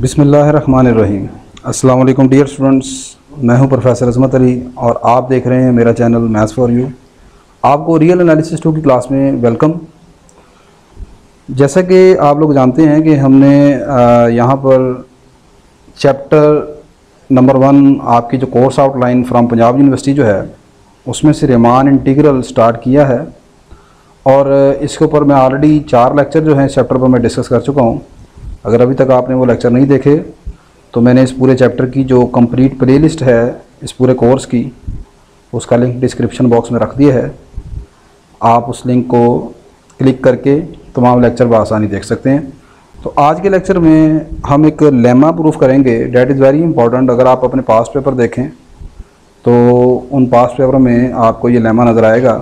बिस्मिल्लाहिर्रहमानिर्रहीम। अस्सलाम वालेकुम डियर स्टूडेंट्स, मैं हूं प्रोफेसर अजमत अली और आप देख रहे हैं मेरा चैनल मैथ्स फॉर यू। आपको रियल एनालिसिस 2 की क्लास में वेलकम। जैसा कि आप लोग जानते हैं कि हमने यहां पर चैप्टर नंबर 1 आपकी जो course outline from Punjab university जो है उसमें से रीमान इंटीग्रल स्टार्ट किया है और इसके ऊपर मैं ऑलरेडी 4 लेक्चर जो हैं इस चैप्टर पर मैं डिस्कस कर चुका हूं। अगर अभी तक आपने वो लेक्चर नहीं देखे तो मैंने इस पूरे चैप्टर की जो कंप्लीट प्लेलिस्ट है इस पूरे कोर्स की, उसका लिंक डिस्क्रिप्शन बॉक्स में रख दिया है। आप उस लिंक को क्लिक करके तमाम लेक्चर बआसानी देख सकते हैं। तो आज के लेक्चर में हम एक लेमा प्रूफ करेंगे, डैट इज़ वेरी इंपॉर्टेंट। अगर आप अपने पास्ट पेपर देखें तो उन पास्ट पेपर में आपको ये लेमा नज़र आएगा।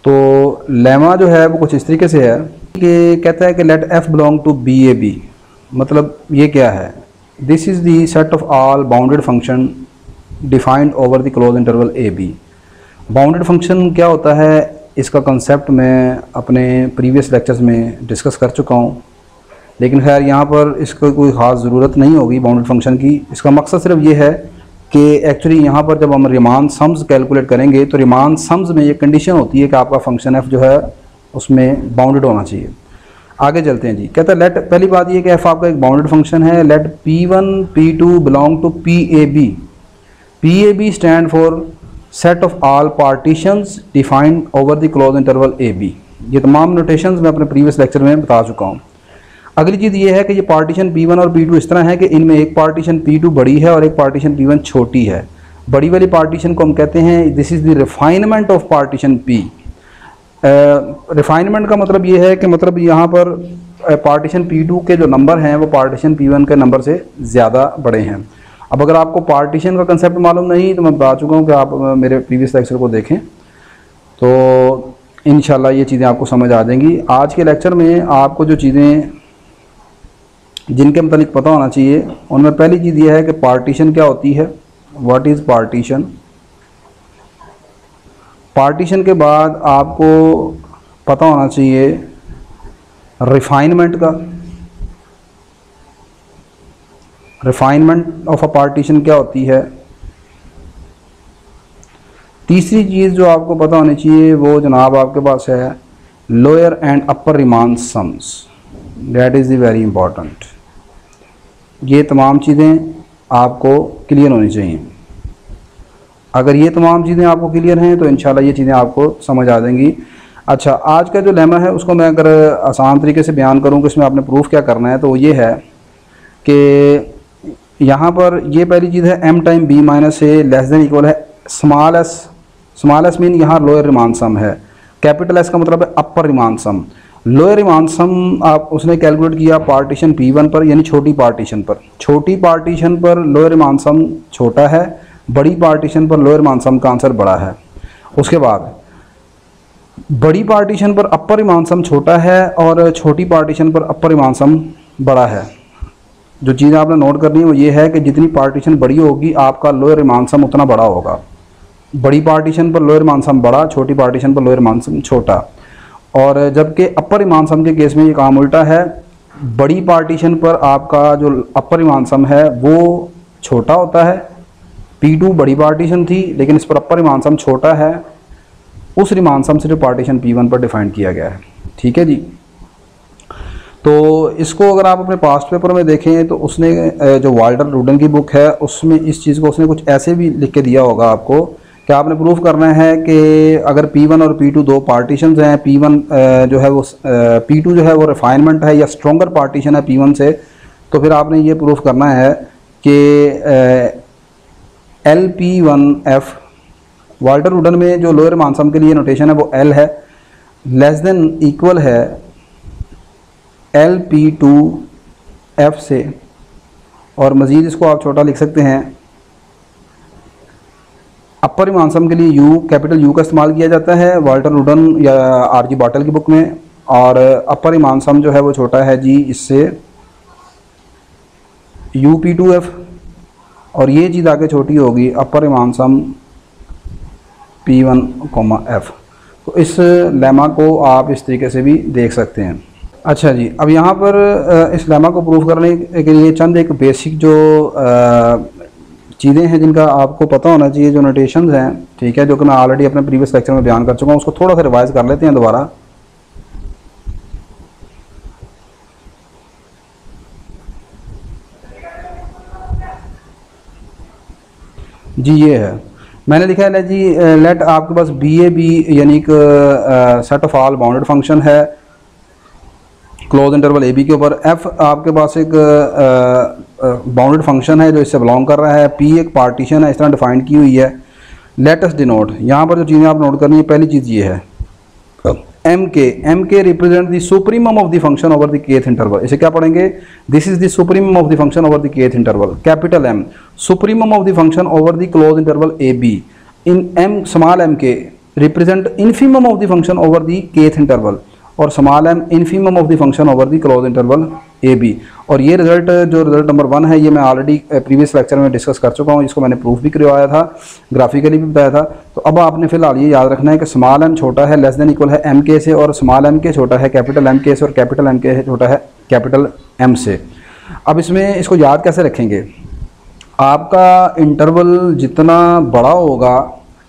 तो लेमा जो है वो कुछ इस तरीके से है कि कहता है कि let F belong to B A B. मतलब ये क्या है? This is the set of all bounded function defined over the closed interval A B. Bounded function क्या होता है इसका कंसेप्ट मैं अपने प्रीवियस लेक्चर्स में डिस्कस कर चुका हूँ, लेकिन खैर यहाँ पर इसको कोई ख़ास ज़रूरत नहीं होगी बाउंडेड फंक्शन की। इसका मकसद सिर्फ ये है कि एक्चुअली यहाँ पर जब हम रीमान सम्स कैलकुलेट करेंगे तो रीमान सम्स में ये कंडीशन होती है कि आपका फंक्शन एफ जो है उसमें बाउंडेड होना चाहिए। आगे चलते हैं जी। कहता है लेट, पहली बात ये कि एफ आपका एक बाउंडेड फंक्शन है। Let P1 P2 belong to PAB। PAB stand for set of all partitions defined over the closed interval AB। ये तमाम नोटेशंस मैं अपने प्रीवियस लेक्चर में बता चुका हूँ। अगली चीज़ ये है कि ये पार्टीशन P1 और P2 इस तरह है कि इनमें एक पार्टीशन P2 बड़ी है और एक पार्टीशन P1 छोटी है। बड़ी वाली पार्टीशन को हम कहते हैं this is the refinement of partition P। Refinement का मतलब ये है कि मतलब यहाँ पर पार्टीशन P2 के जो नंबर हैं वो पार्टीशन P1 के नंबर से ज़्यादा बड़े हैं। अब अगर आपको पार्टीशन का कंसेप्ट मालूम नहीं तो मैं बता चुका हूँ कि आप मेरे प्रीवियस लेक्चर को देखें तो इंशाल्लाह ये चीज़ें आपको समझ आ जाएंगी। आज के लेक्चर में आपको जो चीज़ें जिनके मतलब पता होना चाहिए उनमें पहली चीज़ ये है कि पार्टीशन क्या होती है, व्हाट इज़ पार्टीशन। पार्टीशन के बाद आपको पता होना चाहिए रिफाइनमेंट का। रिफाइनमेंट ऑफ अ पार्टीशन क्या होती है। तीसरी चीज़ जो आपको पता होनी चाहिए वो जनाब आपके पास है lower and upper Riemann sums, that is the very important. ये तमाम चीज़ें आपको क्लियर होनी चाहिए। अगर ये तमाम चीज़ें आपको क्लियर हैं तो इंशाल्लाह ये चीज़ें आपको समझ आ जाएंगी। अच्छा, आज का जो लेमा है उसको मैं अगर आसान तरीके से बयान करूँ कि इसमें आपने प्रूफ क्या करना है तो ये है कि यहाँ पर ये पहली चीज़ है m time b minus a less than equal है small S. Small S mean यहाँ लोअर रीमान सम है, कैपिटल एस का मतलब है upper Riemann sum. Lower Riemann sum आप उसने कैलकुलेट किया पार्टीशन P1 पर यानी छोटी पार्टीशन पर। छोटी पार्टीशन पर लोअर रीमान सम छोटा है, बड़ी पार्टीशन पर लोअर रीमान सम का आंसर बड़ा है। उसके बाद बड़ी पार्टीशन पर अपर रीमान सम छोटा है और छोटी पार्टीशन पर अपर रीमान सम बड़ा है। जो चीज़ आपने नोट करनी है वो ये है कि जितनी पार्टीशन बड़ी होगी आपका लोअर रीमान सम उतना बड़ा होगा। बड़ी पार्टीशन पर लोअर रीमान सम बड़ा, छोटी पार्टीशन पर लोअर रीमान सम छोटा। और जबकि अपर रीमान सम के केस में ये काम उल्टा है। बड़ी पार्टीशन पर आपका जो अपर रीमान सम है वो छोटा होता है। P2 बड़ी पार्टीशन थी लेकिन इस पर अपर रीमान सम छोटा है उस रीमान सम से जो पार्टीशन P1 पर डिफाइन किया गया है। ठीक है जी। तो इसको अगर आप अपने पास्ट पेपर में देखें तो उसने जो वाल्टर रूडन की बुक है उसमें इस चीज़ को उसने कुछ ऐसे भी लिख के दिया होगा आपको कि आपने प्रूफ करना है कि अगर P1 और P2 दो पार्टीशंस हैं, P1 जो है वो P2 जो है वो रिफाइनमेंट है या स्ट्रॉन्गर पार्टीशन है P1 से, तो फिर आपने ये प्रूफ करना है कि LP1F वाल्टर रूडन में जो लोअर रीमान सम के लिए नोटेशन है वो L है, लेस देन इक्वल है LP2F से। और मज़ीद इसको आप छोटा लिख सकते हैं। अपर रीमान सम के लिए U, कैपिटल U का इस्तेमाल किया जाता है वाल्टर रूडन या RG बॉटल की बुक में, और अपर रीमान सम जो है वो छोटा है जी इससे UP2F, और ये चीज़ आगे छोटी होगी अपर रीमान सम P1, F। तो इस लेमा को आप इस तरीके से भी देख सकते हैं। अच्छा जी, अब यहाँ पर इस लेमा को प्रूव करने के लिए चंद एक बेसिक जो चीज़ें हैं जिनका आपको पता होना चाहिए, जो नोटेशंस हैं, ठीक है, जो कि मैं ऑलरेडी अपने प्रीवियस लेक्चर में बयान कर चुका हूँ, उसको थोड़ा सा रिवाइज कर लेते हैं दोबारा। जी ये है, मैंने लिखा है जी, लेट आपके पास बी ए बी यानी कि set of all bounded function है क्लोज इंटरवल ए बी के ऊपर। एफ आपके पास एक बाउंडेड फंक्शन है जो इससे बिलोंग कर रहा है। पी एक पार्टीशन है, इस तरह डिफाइन की हुई है। लेट अस डिनोट, यहाँ पर जो चीज़ें आप नोट करनी है, पहली चीज़ ये है M K represent the supremum of the function over the kth interval. इसे क्या पढ़ेंगे, this is the supremum of the function over the kth interval. Capital M supremum of the function over the closed interval A B. इन M small M K represent infimum of the function over the kth interval, और small M infimum of the function over the closed interval A B. और ये result जो result number 1 है, ये मैं already previous lecture में discuss कर चुका हूँ, इसको मैंने प्रूफ भी करवाया था, ग्राफिकली भी बताया था। तो अब आपने फिलहाल ये याद रखना है कि स्मॉल एम छोटा है लेस देन इक्वल है एम के से, और स्मॉल एम के छोटा है कैपिटल एम के से, और कैपिटल एम के छोटा है कैपिटल एम से। अब इसमें इसको याद कैसे रखेंगे, आपका इंटरवल जितना बड़ा होगा,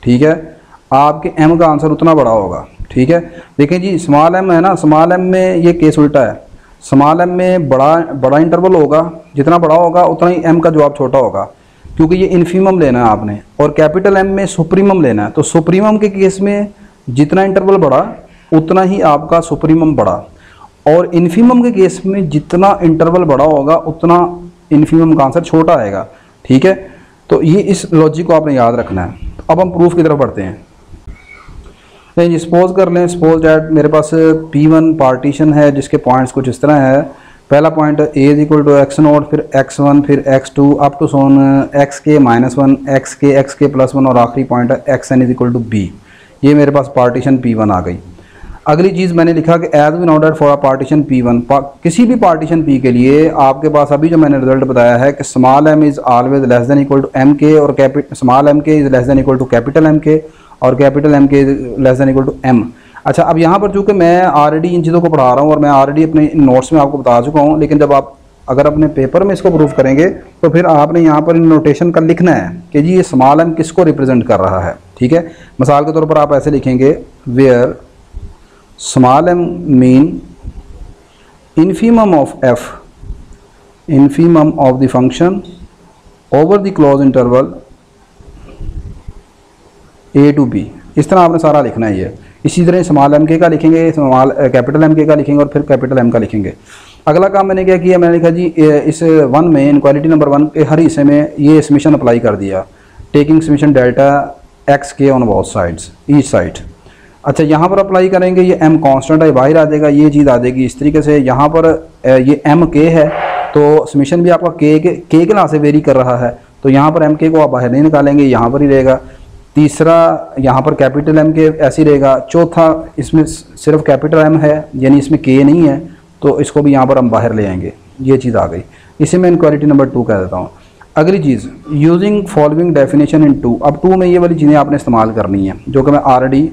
ठीक है, आपके एम का आंसर उतना बड़ा होगा, ठीक है। देखें जी, स्मॉल एम है ना, स्मॉल एम में ये केस उल्टा है। स्मॉल एम में बड़ा इंटरवल होगा, जितना बड़ा होगा उतना ही एम का जवाब छोटा होगा, क्योंकि ये इन्फीमम लेना है आपने। और कैपिटल एम में सुप्रीमम लेना है, तो सुप्रीमम के केस में जितना इंटरवल बड़ा उतना ही आपका सुप्रीमम बड़ा, और इन्फीमम के केस में जितना इंटरवल बड़ा होगा उतना इन्फीमम का आंसर छोटा आएगा, ठीक है। तो ये इस लॉजिक को आपने याद रखना है। अब हम प्रूफ की तरफ बढ़ते हैं। नहीं जी, सपोज कर लें, सपोज डैट मेरे पास P1 पार्टीशन है जिसके पॉइंट्स कुछ इस तरह है। पहला point A is equal to X naught, फिर x1, फिर x2 up to Son xk-1, xk+1, और आखिरी पॉइंट है xn is equal to b। ये मेरे पास पार्टीशन P1 आ गई। अगली चीज़ मैंने लिखा कि as we know that for a partition P1, किसी भी पार्टीशन P के लिए आपके पास अभी जो मैंने रिजल्ट बताया है कि small m is always less than equal to M K, और small m K is less than equal to capital M K, और capital M K less than equal to M। अच्छा, अब यहाँ पर चूँकि मैं ऑलरेडी इन चीज़ों को पढ़ा रहा हूँ और मैं ऑलरेडी अपने नोट्स में आपको बता चुका हूँ, लेकिन जब आप अगर अपने पेपर में इसको प्रूफ करेंगे तो फिर आपने यहाँ पर इन नोटेशन का लिखना है कि जी ये स्मॉल m किसको रिप्रेजेंट कर रहा है, ठीक है। मिसाल के तौर पर आप ऐसे लिखेंगे, where small m mean infimum of f, infimum of the function over the closed interval A to B. इस तरह आपने सारा लिखना है ये। इसी तरह स्मॉल एम के का लिखेंगे, स्मॉल कैपिटल एम के का लिखेंगे, और फिर कैपिटल एम का लिखेंगे। अगला काम मैंने क्या किया, मैंने लिखा जी इस 1 में, इनक्वालिटी नंबर 1 के हर हिस्से में ये समीशन अप्लाई कर दिया, टेकिंग समीशन डेल्टा एक्स के on both sides, each side. अच्छा, यहाँ पर अप्लाई करेंगे, ये एम कांस्टेंट है, बाहर आ जाएगा, ये चीज़ आ जाएगी इस तरीके से। यहाँ पर ये एम के है, तो समीशन भी आपका के लां से वेरी कर रहा है, तो यहाँ पर एम के को आप बाहर नहीं निकालेंगे, यहाँ पर ही रहेगा। तीसरा, यहाँ पर कैपिटल एम के ऐसे ही रहेगा। चौथा, इसमें सिर्फ कैपिटल एम है, यानी इसमें के नहीं है, तो इसको भी यहाँ पर हम बाहर ले आएंगे। ये चीज़ आ गई, इसे मैं इनक्वालिटी नंबर 2 कह देता हूँ। अगली चीज़, यूजिंग फॉलोइंग डेफिनेशन इन 2। अब 2 में ये वाली चीज़ें आपने इस्तेमाल करनी है जो कि मैं ऑलरेडी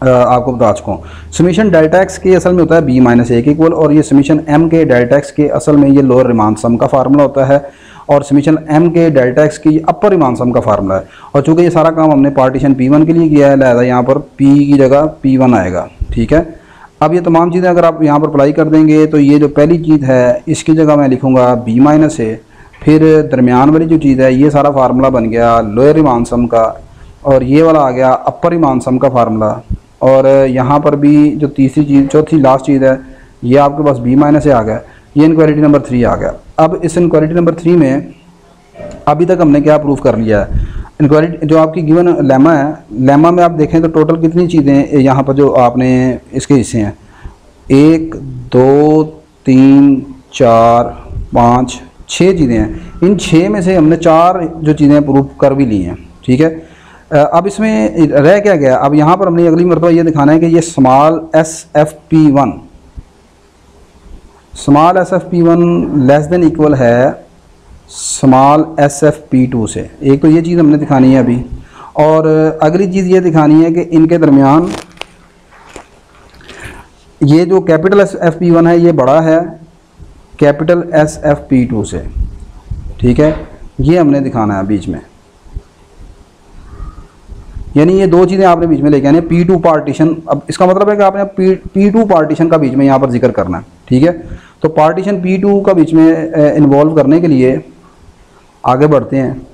आपको बता चुका हूँ। समीशन डेल्टा एक्स के असल में होता है b-a के इक्वल, और ये summation m K delta x के असल में ये लोअर रिमान सम का फार्मूला होता है, और summation m K delta x की अपर रिमान सम का फार्मूला है। और चूँकि ये सारा काम हमने पार्टीशन P1 के लिए किया है, लिहाजा यहाँ पर P की जगह P1 आएगा, ठीक है। अब ये तमाम चीज़ें अगर आप यहाँ पर अप्लाई कर देंगे तो ये जो पहली चीज़ है इसकी जगह मैं लिखूँगा b-a, फिर दरमियान वाली जो चीज़ है ये सारा फार्मूला बन गया लोअर रिमान सम का, और ये वाला आ गया अपर रिमान सम का फार्मूला। और यहाँ पर भी जो तीसरी चीज़, चौथी लास्ट चीज़ है, ये आपके पास b- आ गया, ये इनक्वालिटी नंबर 3 आ गया। अब इस इनक्वालिटी नंबर 3 में अभी तक हमने क्या प्रूफ कर लिया है, इनक्वालिटी जो आपकी गिवन लेमा है, लेमा में आप देखें तो टोटल कितनी चीज़ें यहाँ पर जो आपने इसके हिस्से हैं, 1 2 3 4 5 6 चीज़ें हैं। इन 6 में से हमने 4 जो चीज़ें प्रूफ कर भी ली हैं, ठीक है। अब इसमें रह क्या गया, अब यहाँ पर हमने अगली मरतबा ये दिखाना है कि ये small SFP1, small SFP1 less than equal है स्मॉल SFP2 से। एक तो ये चीज़ हमने दिखानी है अभी, और अगली चीज़ ये दिखानी है कि इनके दरमियान ये जो capital S F P one है ये बड़ा है capital S F P two से, ठीक है, ये हमने दिखाना है बीच में, यानी ये दो चीज़ें आपने बीच में लेके आनी है। P2 पार्टीशन, अब इसका मतलब है कि आपने P2 पार्टीशन का बीच में यहाँ पर जिक्र करना है, ठीक है। तो पार्टीशन P2 का बीच में इन्वॉल्व करने के लिए आगे बढ़ते हैं।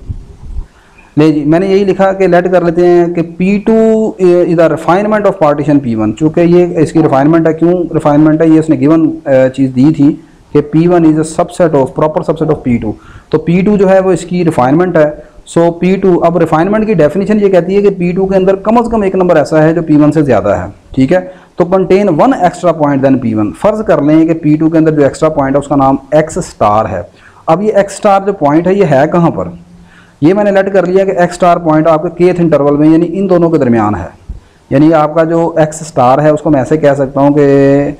ले जी, मैंने यही लिखा कि लेट कर लेते हैं कि P2 is the refinement of partition P1। चूँकि ये इसकी रिफाइनमेंट है, क्यों रिफाइनमेंट है, ये उसने गिवन चीज़ दी थी कि P1 is a subset of, proper subset of P2। तो P2 जो है वो इसकी रिफाइनमेंट है। सो P2, अब रिफाइनमेंट की डेफिनेशन ये कहती है कि P2 के अंदर कम से कम एक नंबर ऐसा है जो P1 से ज़्यादा है, ठीक है। तो contain one extra point then P1। फ़र्ज़ कर लें कि P2 के अंदर जो एक्स्ट्रा पॉइंट है उसका नाम X स्टार है। अब ये X स्टार जो पॉइंट है ये है कहाँ पर, ये मैंने लेट कर लिया कि X स्टार पॉइंट आपके केथ इंटरवल में, यानी इन दोनों के दरमियान है। यानी आपका जो X स्टार है उसको मैं ऐसे कह सकता हूँ कि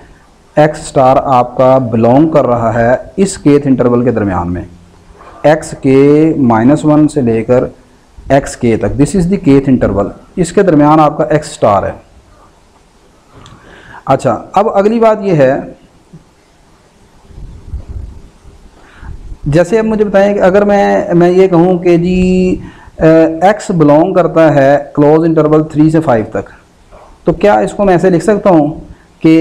X स्टार आपका बिलोंग कर रहा है इस केथ इंटरवल के दरमियान में, एक्स के -1 से लेकर एक्स के तक। This is the kth interval, इसके दरमियान आपका एक्स स्टार है। अच्छा, अब अगली बात यह है, जैसे अब मुझे बताएं कि अगर मैं ये कहूँ कि जी एक्स बिलोंग करता है क्लोज इंटरवल 3 से 5 तक, तो क्या इसको मैं ऐसे लिख सकता हूँ कि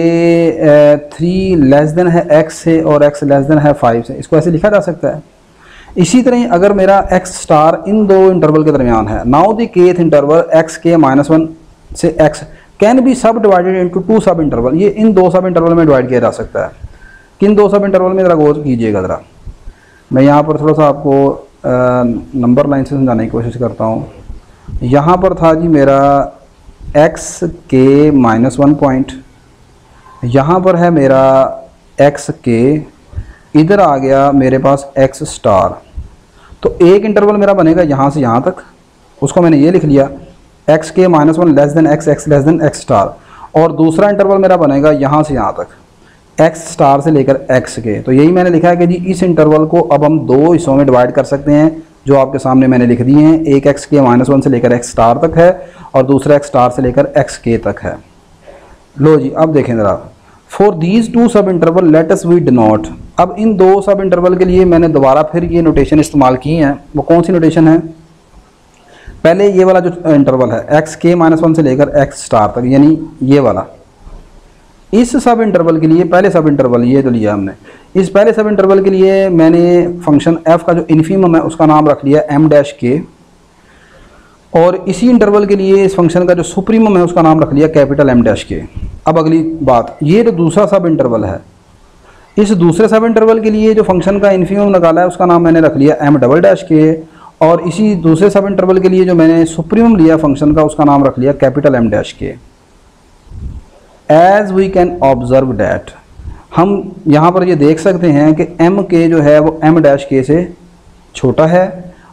3 लेस देन है एक्स से और एक्स लेस देन है 5 से, इसको ऐसे लिखा जा सकता है। इसी तरह अगर मेरा एक्स स्टार इन दो इंटरवल के दरमियान है, now the kth interval x के -1 से एक्स कैन बी सब डिवाइडेड इनटू 2 सब इंटरवल। ये इन 2 सब इंटरवल में डिवाइड किया जा सकता है। किन 2 सब इंटरवल में ज़रा गौर कीजिएगा ज़रा, मैं यहाँ पर थोड़ा सा आपको नंबर लाइन से समझाने की कोशिश करता हूँ। यहाँ पर था जी मेरा एक्स के -1 पॉइंट, यहाँ पर है मेरा एक्स के, इधर आ गया मेरे पास एक्स स्टार। तो एक इंटरवल मेरा बनेगा यहाँ से यहाँ तक, उसको मैंने ये लिख लिया एक्स के -1 less than x, X less then x star. और दूसरा इंटरवल मेरा बनेगा यहाँ से यहाँ तक एक्स स्टार से लेकर एक्स के। तो यही मैंने लिखा है कि जी इस इंटरवल को अब हम 2 हिस्सों में डिवाइड कर सकते हैं, जो आपके सामने मैंने लिख दिए हैं। एक एक्स के -1 से लेकर एक्स स्टार तक है और दूसरा एक्स स्टार से लेकर एक्स के तक है। लो जी, अब देखें ज़रा, for these 2 sub interval let us we denote. अब इन 2 सब इंटरवल के लिए मैंने दोबारा फिर ये नोटेशन इस्तेमाल की है। वो कौन सी नोटेशन है, पहले ये वाला जो इंटरवल है एक्स के -1 से लेकर एक्स स्टार तक, यानी ये वाला, इस सब इंटरवल के लिए पहले सब इंटरवल ये तो लिया हमने, इस पहले सब इंटरवल के लिए मैंने फंक्शन f का जो इन्फीमम है उसका नाम रख लिया m-k, और इसी इंटरवल के लिए इस फंक्शन का जो सुप्रीमम है उसका नाम रख लिया कैपिटल M-k। अब अगली बात, ये जो दूसरा सब इंटरवल है, इस दूसरे सब इंटरवल के लिए जो फंक्शन का इन्फीमम निकाला है उसका नाम मैंने रख लिया M-k, और इसी दूसरे सब इंटरवल के लिए जो मैंने सुप्रीमम लिया फंक्शन का उसका नाम रख लिया capital M-k। As we can observe that, हम यहाँ पर ये देख सकते हैं कि M-k जो है वो M-k से छोटा है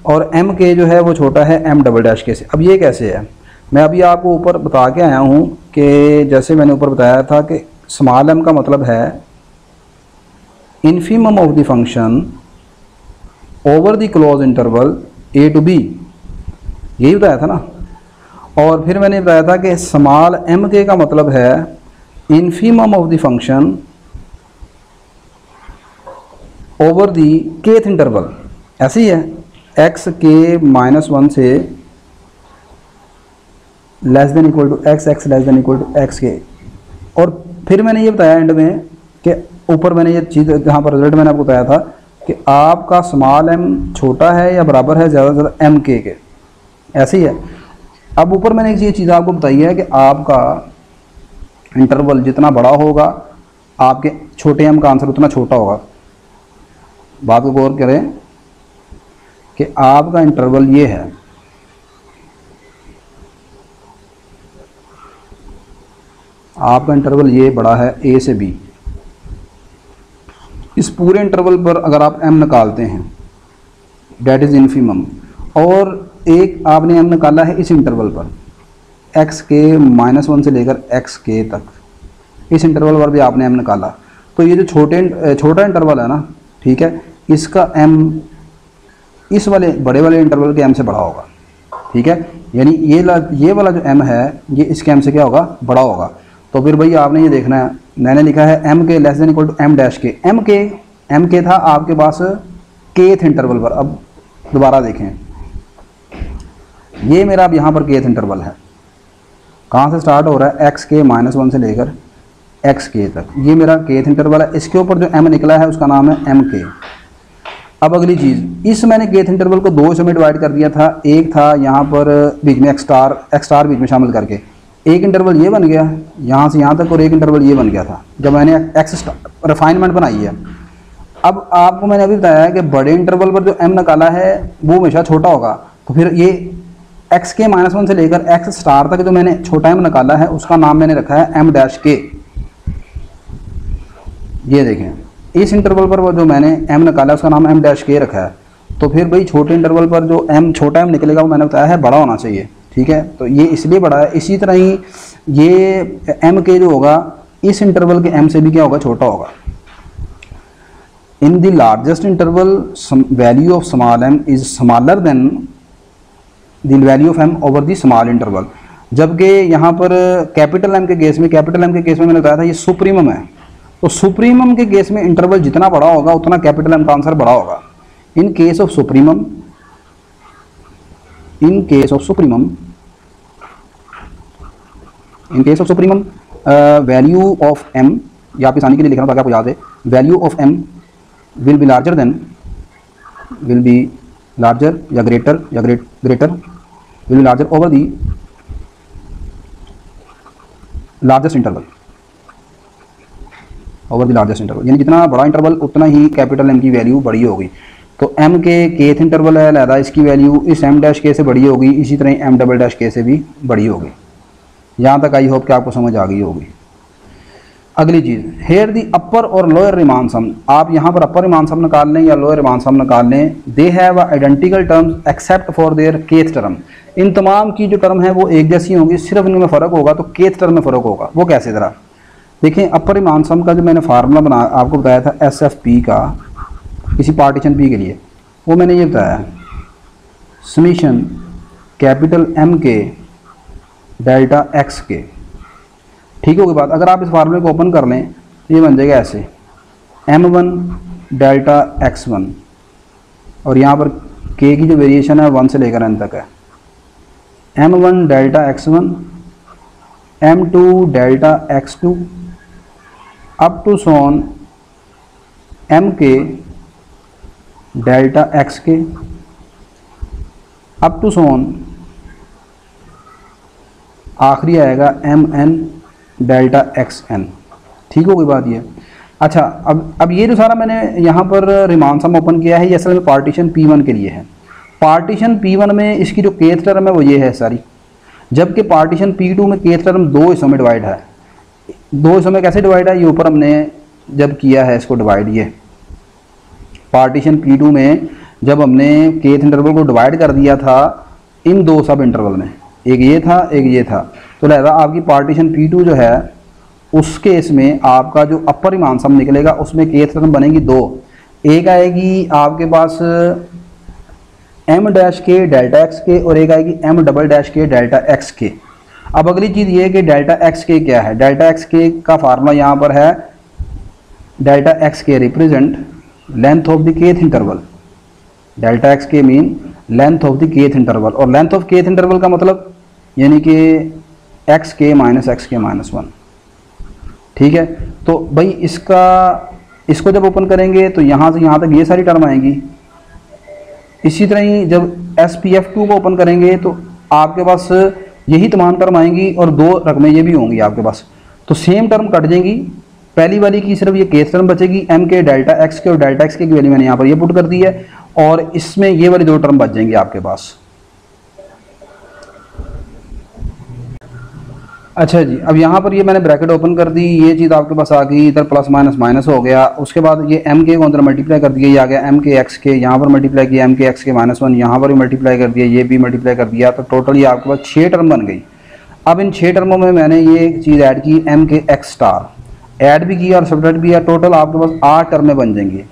और M-k जो है वो छोटा है M-k से। अब ये कैसे है, मैं अभी आपको ऊपर बता के आया हूँ कि जैसे मैंने ऊपर बताया था कि स्मॉल m का मतलब है infimum of the function over the closed interval a to b, यही बताया था ना। और फिर मैंने बताया था कि स्मॉल m-k का मतलब है infimum of the function over the kth interval, ऐसे ही है, x के -1 से less than equal to X, X less than equal to X K. और फिर मैंने ये बताया एंड में कि ऊपर मैंने ये चीज़ जहाँ पर रिजल्ट मैंने आपको बताया था कि आपका स्मॉल m छोटा है या बराबर है ज़्यादा से ज़्यादा M-k के, ऐसे ही है। अब ऊपर मैंने एक चीज़ आपको बताई है कि आपका इंटरवल जितना बड़ा होगा आपके छोटे m का आंसर उतना छोटा होगा। बात को गौर करें कि आपका इंटरवल ये है, आपका इंटरवल ये बड़ा है a से b। इस पूरे इंटरवल पर अगर आप m निकालते हैं डेट इज़ इन्फीमम, और एक आपने m निकाला है इस इंटरवल पर x के -1 से लेकर x के तक, इस इंटरवल पर भी आपने m निकाला, तो ये जो छोटा इंटरवल है ना, ठीक है, इसका m इस वाले बड़े वाले इंटरवल के m से बड़ा होगा, ठीक है। यानी ये वाला जो m है ये इसके m से क्या होगा, बड़ा होगा। तो तो फिर भाई आपने ये देखना है, मैंने लिखा है M K less than equal to M dash K. M K था आपके पास केथ इंटरवल पर। अब दोबारा देखें, ये मेरा अब यहाँ पर केथ इंटरवल है, कहाँ से स्टार्ट हो रहा है, एक्स के -1 से लेकर एक्स के तक, ये मेरा केथ इंटरवल है। इसके ऊपर जो एम निकला है उसका नाम है एम के। अब अगली चीज़, इस मैंने केथ इंटरवल को 2 हिस्सों में डिवाइड कर दिया था। एक था यहाँ पर बीच में एक्स स्टार बीच में शामिल करके, एक इंटरवल ये बन गया यहाँ से यहाँ तक, और एक इंटरवल ये बन गया था जब मैंने एक्स स्टार रिफाइनमेंट बनाई है। अब आपको मैंने अभी बताया है कि बड़े इंटरवल पर जो एम निकाला है वो हमेशा छोटा होगा, तो फिर ये एक्स के -1 से लेकर एक्स स्टार तक जो मैंने छोटा एम निकाला है उसका नाम मैंने रखा है एम डैश के। ये देखें, इस इंटरवल पर वो जो मैंने एम निकाला है उसका नाम एम डैश के रखा है। तो फिर भाई छोटे इंटरवल पर जो एम छोटा एम निकलेगा वो मैंने बताया है बड़ा होना चाहिए, ठीक है, तो ये इसलिए बड़ा है। इसी तरह ही ये एम के जो होगा इस इंटरवल के एम से भी क्या होगा, छोटा होगा। In the largest interval value of small M is smaller than the value of M over the small interval. जबकि यहाँ पर कैपिटल एम के केस में मैंने बताया था ये सुप्रीमम है, तो सुप्रीमम के केस में इंटरवल जितना बड़ा होगा उतना कैपिटल एम का आंसर बड़ा होगा। In case of supremum value of M, या आप आसानी के लिए लिख रहा हूँ ताकि आपको याद है, value of M will be larger या greater will be larger over the largest interval, यानी जितना बड़ा इंटरवल उतना ही कैपिटल एम की वैल्यू बड़ी होगी। तो एम के केथ इंटरवल है लहदा, इसकी वैल्यू इस एम डैश के से बड़ी होगी, इसी तरह एम डबल डैश के से भी बड़ी होगी। यहाँ तक आई होप कि आपको समझ आ गई होगी। अगली चीज़, हेयर दी अपर और लोअर रिमान सम। आप यहाँ पर अपर रिमान सम निकाल लें या लोअर रिमान सम निकाल लें, they have identical terms except for their kth term. इन तमाम की जो टर्म है वो एक जैसी होंगी, सिर्फ इनमें फ़र्क होगा, तो केथ टर्म में फ़र्क होगा। वो कैसे, ज़रा देखें। अपर रिमान सम का जो मैंने फार्मूला आपको बताया था SFP का, किसी पार्टीशन P के लिए, वो मैंने ये बताया, summation capital M K delta X के। ठीक होगी बात। अगर आप इस फार्मूले को ओपन कर लें तो ये बन जाएगा ऐसे, M1 डेल्टा X1, और यहाँ पर K की जो वेरिएशन है 1 से लेकर N तक है, M1 delta X1, M2 delta X2 up to so on M K delta X K up to so on आखिरी आएगा MN डेल्टा XN। ठीक हो गई बात ये। अच्छा, अब ये जो सारा मैंने यहाँ पर रिमान सम ओपन किया है ये असल में पार्टीशन P1 के लिए है। पार्टीशन P1 में इसकी जो केथ टर्म है वो ये है सारी, जबकि पार्टीशन P2 में केथ टर्म 2 हिस्सों में डिवाइड है। 2 हिस्सों में कैसे डिवाइड है, ये ऊपर हमने जब किया है इसको डिवाइड, ये पार्टीशन P2 में जब हमने केथ इंटरवल को डिवाइड कर दिया था इन 2 सब इंटरवल में, एक ये था एक ये था, तो लिहाजा आपकी पार्टीशन P2 जो है उस केस में आपका जो अपर रिमान सम निकलेगा उसमें केथ टर्म बनेगी 2। एक आएगी आपके पास M डैश के डेल्टा X के, और एक आएगी M डबल डैश के डेल्टा X के। अब अगली चीज़ ये है कि डेल्टा X के क्या है। डेल्टा X के का फार्मूला यहाँ पर है, डेल्टा X के represent length of the kth interval. Delta X के mean length of the kth interval, और लेंथ ऑफ केथ इंटरवल का मतलब यानी कि x के माइनस x के -1। ठीक है, तो भाई इसको जब ओपन करेंगे तो यहाँ से यहाँ तक ये सारी टर्म आएंगी। इसी तरह ही जब SPF2 को ओपन करेंगे तो आपके पास यही तमाम टर्म आएंगी और 2 रकमें ये भी होंगी आपके पास, तो सेम टर्म कट जाएंगी। पहली वाली की सिर्फ ये केथ टर्म बचेगी, M के डेल्टा X के, और डेल्टा X के की वैल्यू मैंने यहाँ पर ये पुट कर दी है, और इसमें ये वाली 2 टर्म बच जाएंगी आपके पास। अच्छा जी, अब यहाँ पर ये मैंने ब्रैकेट ओपन कर दी, ये चीज़ आपके पास आ गई, इधर प्लस माइनस माइनस हो गया। उसके बाद ये M के को अंदर मल्टीप्लाई कर दिया, ये आ गया M के X के, यहाँ पर मल्टीप्लाई किया M के X के -1, यहाँ पर भी मल्टीप्लाई कर दिया, ये भी मल्टीप्लाई कर दिया, तो टोटल ये आपके पास 6 टर्म बन गई। अब इन 6 टर्मों में मैंने ये चीज़ ऐड की, M के X स्टार ऐड भी किया और सब्ट्रैक्ट भी किया, टोटल आपके पास 8 टर्में बन जाएंगी।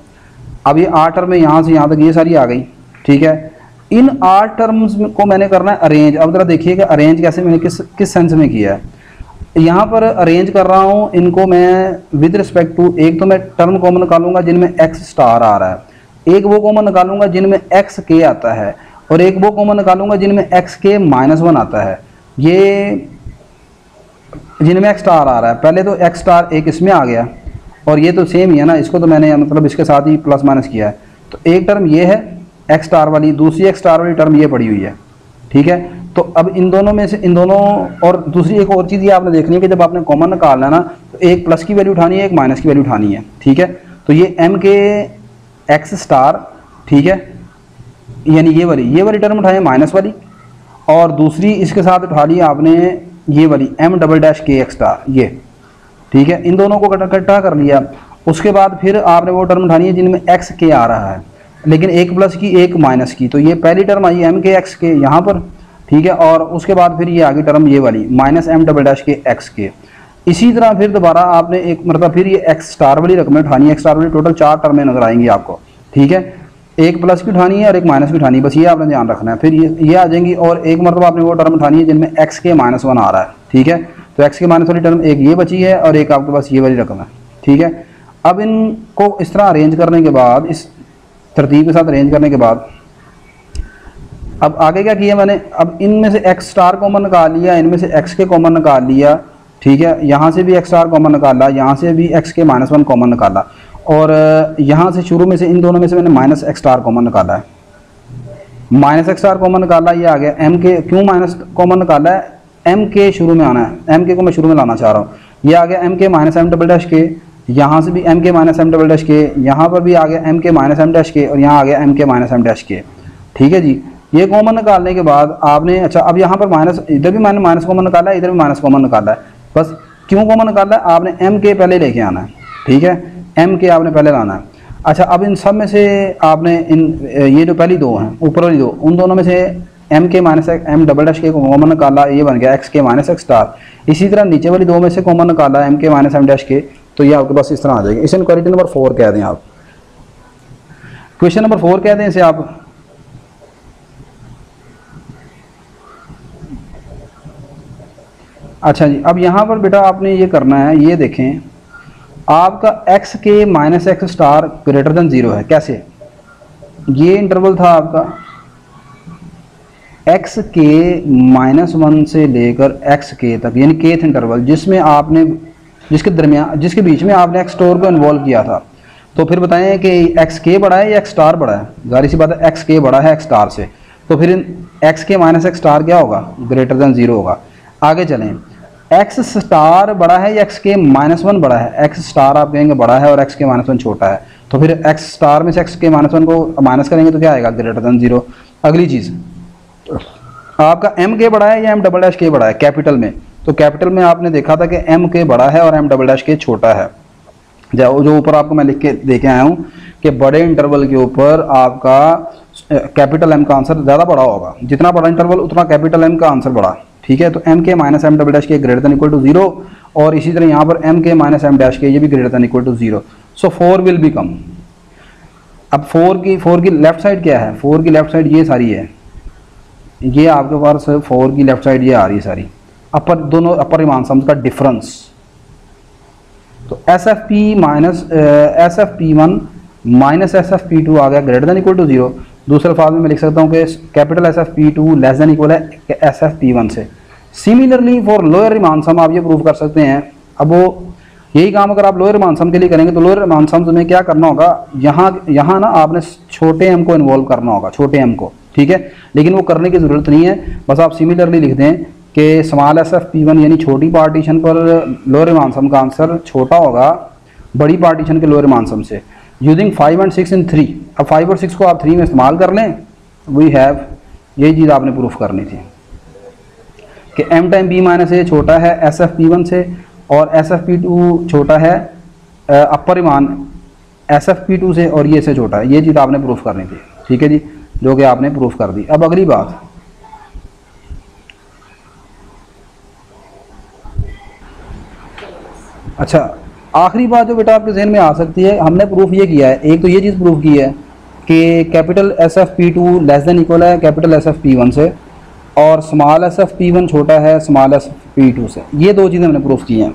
अब ये 8 टर्में यहाँ से यहाँ तक ये सारी आ गई। ठीक है, इन 8 टर्म्स को मैंने करना है अरेंज। अब जरा देखिएगा अरेंज कैसे मैंने किस सेंस में किया है। यहाँ पर अरेंज कर रहा हूँ इनको मैं विद रिस्पेक्ट टू, एक तो मैं टर्म कॉमन निकालूंगा जिनमें एक्स स्टार आ रहा है, एक वो कॉमन निकालूंगा जिनमें एक्स के आता है, और एक वो कॉमन निकालूंगा जिनमें एक्स के -1 आता है। ये जिनमें एक्स स्टार आ रहा है, पहले तो एक्स स्टार एक इसमें आ गया, और ये तो सेम ही है ना, इसको तो मैंने मतलब इसके साथ ही प्लस माइनस किया है। तो एक टर्म ये है एक्स स्टार वाली, दूसरी एक्स स्टार वाली टर्म ये पड़ी हुई है, ठीक है। तो अब इन दोनों में से इन दोनों, और दूसरी एक और चीज़ ये आपने देखनी है कि जब आपने कॉमन निकालना है ना, तो एक प्लस की वैल्यू उठानी है, एक माइनस की वैल्यू उठानी है, ठीक है। तो ये एम के एक्स स्टार, ठीक है, यानी ये वाली टर्म उठाई माइनस वाली, और दूसरी इसके साथ उठा ली आपने ये वाली एम डबल डैश के एक्स स्टार, ये, ठीक है। इन दोनों को इकट्ठा कर लिया। उसके बाद फिर आपने वो टर्म उठानी है जिनमें एक्स के आ रहा है, लेकिन एक प्लस की एक माइनस की, तो ये पहली टर्म आई एम के एक्स के यहाँ पर, ठीक है। और उसके बाद फिर ये आगे टर्म ये वाली माइनस एम डबल डैश के एक्स के। इसी तरह फिर दोबारा आपने एक मतलब फिर ये एक्स स्टार वाली रकमें उठानी है, एक्स स्टार वाली टोटल 4 टर्में नजर आएंगी आपको, ठीक है। एक प्लस की उठानी है और एक माइनस की उठानी है, बस ये आपने ध्यान रखना है। फिर ये आ जाएंगी, और एक मतलब आपने वो टर्म उठानी है जिनमें एक्स के -1 आ रहा है, ठीक है। तो एक्स के माइनस वाली टर्म एक ये बची है, और एक आपके पास ये वाली रकम है, ठीक है। अब इनको इस तरह अरेंज करने के बाद, इस तरतीब के साथ अरेंज करने के बाद, अब आगे क्या किया मैंने, अब इनमें से एक्स स्टार कॉमन निकाल लिया, इनमें से एक्स के कॉमन निकाल लिया, ठीक है। यहाँ से भी एक्स स्टार कॉमन निकाला, यहाँ से भी एक्स के -1 कॉमन निकाला, और यहाँ से शुरू में से इन दोनों में से मैंने माइनस एक्स स्टार कॉमन निकाला है, माइनस एक्स स्टार कॉमन निकाला, ये आ गया एम के। क्यों माइनस कॉमन निकाला है, एम के शुरू में आना है, एम के को मैं शुरू में लाना चाह रहा हूँ। ये आ गया एम के माइनस एम डबल डैश के, यहाँ से भी एम के माइनस एम डबल डैश के, यहाँ पर भी आ गया एम के माइनस एम डैश के, और यहाँ आ गया एम के माइनस एम डैश के, ठीक है जी। ये कॉमन निकालने के बाद आपने, अच्छा अब यहाँ पर माइनस, इधर भी मैंने माइनस कॉमन निकाला है, इधर भी माइनस कॉमन निकाला है। बस क्यों कॉमन निकाला है, आपने एम के पहले लेके आना है, ठीक है, एम के आपने पहले लाना है। अच्छा अब इन सब में से आपने ये जो पहली दो हैं ऊपर वाली दो, उन दोनों में से एम के माइनस एम डबल डैश के को कॉमन निकाला, ये बन गया एक्स के माइनस एक्स स्टार। इसी तरह नीचे वाली दो में से कॉमन निकाला एम के माइनस एम डैश के, तो ये आपके पास इस तरह आ जाएगी। इसे क्वेश्चन नंबर 4 कह दें आप, क्वेश्चन नंबर 4 कह दें इसे आप। अच्छा जी, अब यहाँ पर बेटा आपने ये करना है, ये देखें आपका x के minus x star greater than 0 है। कैसे, ये इंटरवल था आपका x के -1 से लेकर x के तक, यानी केथ इंटरवल, जिसमें आपने जिसके बीच में आपने x स्टार को इन्वॉल्व किया था। तो फिर बताएं कि x के बड़ा है या x स्टार बड़ा है, जाहिर सी बात है x के बड़ा है x स्टार से, तो फिर x के माइनस एक्स स्टार क्या होगा, ग्रेटर देन 0 होगा। आगे चलें, एक्स स्टार बड़ा है या एक्स के -1 बड़ा है, एक्स स्टार आप कहेंगे बड़ा है और एक्स के -1 छोटा है, तो फिर एक्स स्टार में से एक्स के -1 को माइनस करेंगे तो क्या आएगा, ग्रेटर देन 0। अगली चीज़, आपका एम के बड़ा है या एम डबल डैश के बड़ा है कैपिटल में, तो कैपिटल में आपने देखा था कि एम के बड़ा है और एम डबल डैश के छोटा है। जो ऊपर आपको मैं लिख के देके आया हूँ कि बड़े इंटरवल के ऊपर आपका कैपिटल एम का आंसर ज़्यादा बड़ा होगा, जितना बड़ा इंटरवल उतना कैपिटल एम का आंसर बड़ा, ठीक है। तो एम के माइनस एम डबल डैश के ग्रेटर देन इक्वल टू 0, और इसी तरह यहाँ पर एम के माइनस एम डैश के ये भी greater than equal to 0। So 4 will become, अब 4 की लेफ्ट साइड क्या है, 4 की लेफ्ट साइड ये सारी है, ये आपके पास 4 की लेफ्ट साइड ये आ रही है सारी, अपर दोनों अपर रीमान सम्स का डिफरेंस। तो S F P 1 minus S F P 2 आ गया ग्रेटर देन इक्वल टू 0। दूसरे अल्फाज में मैं लिख सकता हूँ कि capital S F P 2 less than equal है एस एफ पी 1 से। Similarly for lower Riemann sum आप ये प्रूव कर सकते हैं। अब वो यही काम अगर आप लोअर रीमान सम के लिए करेंगे तो लोअर रीमान सम में क्या करना होगा, यहाँ ना आपने छोटे एम को इन्वॉल्व करना होगा, छोटे एम को, ठीक है। लेकिन वो करने की ज़रूरत नहीं है, बस आप सिमिलरली लिख दें कि स्मॉल एस एफ पी 1 यानी छोटी पार्टीशन पर लोअर रीमान सम का आंसर छोटा होगा बड़ी पार्टीशन के लोअर रीमान सम से, यूजिंग 5 and 6 in 3। अब 5 और 6 को आप 3 में इस्तेमाल कर लें, वी हैव, यही चीज़ आपने प्रूफ करनी थी कि m टाइम b माइनस ए छोटा है एस एफ पी 1 से, और एस एफ पी 2 छोटा है अपर ईमान एस एफ पी 2 से, और ये से छोटा है। ये चीज़ आपने प्रूफ करनी थी, ठीक है जी, जो कि आपने प्रूफ कर दी। अब अगली बात, अच्छा आखिरी बात जो बेटा आपके जहन में आ सकती है, हमने प्रूफ ये किया है, एक तो ये चीज़ प्रूफ की है कि capital S F P 2 less than equal है कैपिटल एस एफ पी 1 से, और स्मॉल एस एफ P1 छोटा है स्मॉल एस एफ P2 से। ये दो चीज़ें हमने प्रूफ की हैं।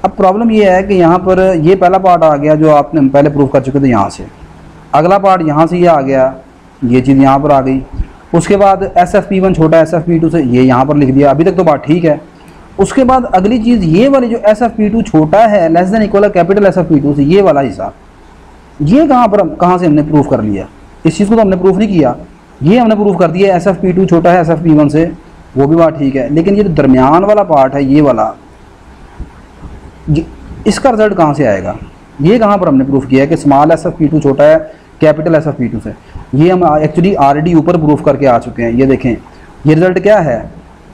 अब प्रॉब्लम ये है कि यहाँ पर ये पहला पार्ट आ गया जो आपने पहले प्रूफ कर चुके थे यहाँ से, अगला पार्ट यहाँ से ये आ गया, ये चीज़ यहाँ पर आ गई। उसके बाद एस एफ P1 छोटा एस एफ P2 से, ये यहाँ पर लिख दिया, अभी तक तो बात ठीक है। उसके बाद अगली चीज़ ये वाली जो एस एफ P2 छोटा है less than equal capital S F P2 से, ये वाला हिस्सा, ये कहाँ से हमने प्रूफ कर लिया? इस चीज़ को तो हमने प्रूफ नहीं किया, ये हमने प्रूफ कर दिया एस एफ P2 छोटा है एस एफ P1 से, वो भी बात ठीक है। लेकिन ये जो दरमियान वाला पार्ट है ये वाला, इसका रिजल्ट कहाँ से आएगा? ये कहाँ पर हमने प्रूफ किया है कि स्मॉल एस एफ P2 छोटा है कैपिटल एस एफ P2 से। ये हम एक्चुअली ऑलरेडी ऊपर प्रूफ करके आ चुके हैं। ये देखें, ये रिजल्ट क्या है?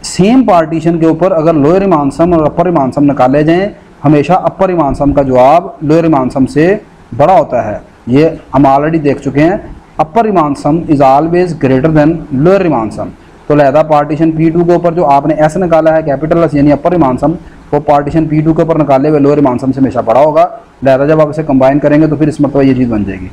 सेम पार्टीशन के ऊपर अगर लोअर इमान सम और अपर इमान सम निकाले जाएं, हमेशा अपर इमान सम का जवाब लोअर इमान सम से बड़ा होता है। ये हम ऑलरेडी देख चुके हैं, upper Riemann sum is always greater than lower Riemann sum. तो लिहाजा पार्टीशन P2 के ऊपर जो आपने एस निकाला है कैपिटल एस यानी अपर इमान सम, वो पार्टीशन P2 के ऊपर निकाले हुए लोअर इमान सम से हमेशा बड़ा होगा। लिहाजा जब आप इसे कंबाइन करेंगे तो फिर इस मतलब ये चीज़ बन जाएगी।